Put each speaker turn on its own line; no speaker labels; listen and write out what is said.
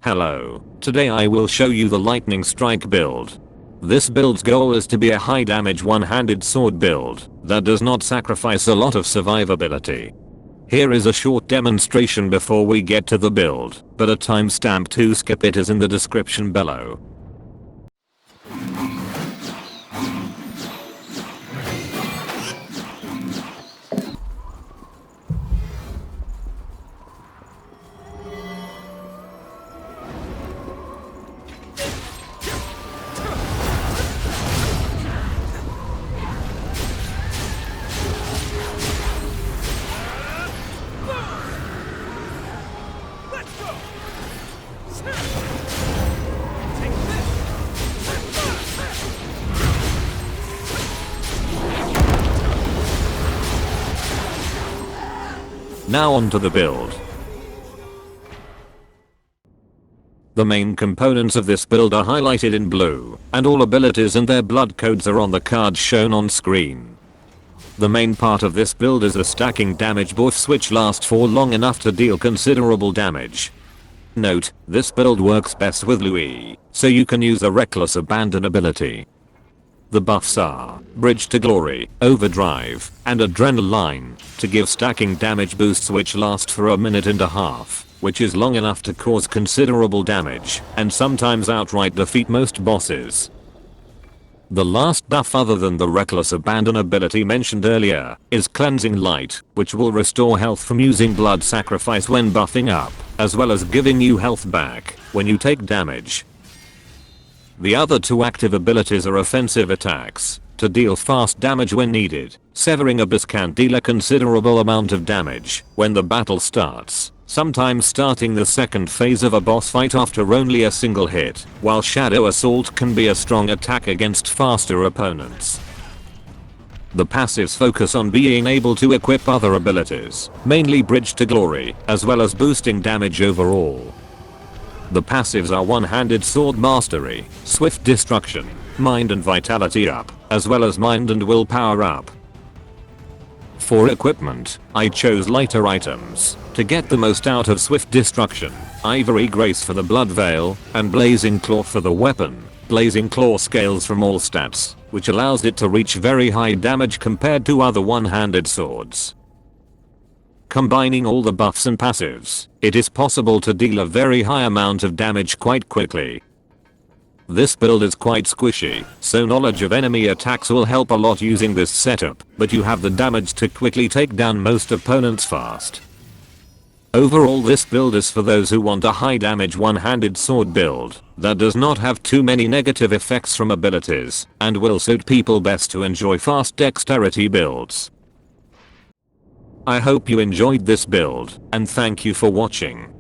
Hello, today I will show you the lightning strike build. This build's goal is to be a high damage one-handed sword build that does not sacrifice a lot of survivability. Here is a short demonstration before we get to the build, but a timestamp to skip it is in the description below. Now on to the build. The main components of this build are highlighted in blue, and all abilities and their blood codes are on the cards shown on screen. The main part of this build is a stacking damage buff which lasts for long enough to deal considerable damage. Note, this build works best with Louis, so you can use a reckless abandon ability. The buffs are Bridge to Glory, Overdrive, and Adrenaline to give stacking damage boosts which last for a minute and a half, which is long enough to cause considerable damage and sometimes outright defeat most bosses. The last buff other than the Reckless Abandon ability mentioned earlier is Cleansing Light, which will restore health from using blood sacrifice when buffing up, as well as giving you health back when you take damage. The other two active abilities are offensive attacks, to deal fast damage when needed. Severing Abyss can deal a considerable amount of damage when the battle starts, sometimes starting the second phase of a boss fight after only a single hit, while Shadow Assault can be a strong attack against faster opponents. The passives focus on being able to equip other abilities, mainly Bridge to Glory, as well as boosting damage overall. The passives are One-Handed Sword Mastery, Swift Destruction, Mind and Vitality Up, as well as Mind and Willpower Up. For equipment, I chose lighter items to get the most out of Swift Destruction, Ivory Grace for the Blood Veil, and Blazing Claw for the weapon. Blazing Claw scales from all stats, which allows it to reach very high damage compared to other one-handed swords. Combining all the buffs and passives, it is possible to deal a very high amount of damage quite quickly. This build is quite squishy, so knowledge of enemy attacks will help a lot using this setup, but you have the damage to quickly take down most opponents fast. Overall, this build is for those who want a high damage one-handed sword build that does not have too many negative effects from abilities, and will suit people best to enjoy fast dexterity builds. I hope you enjoyed this build, and thank you for watching.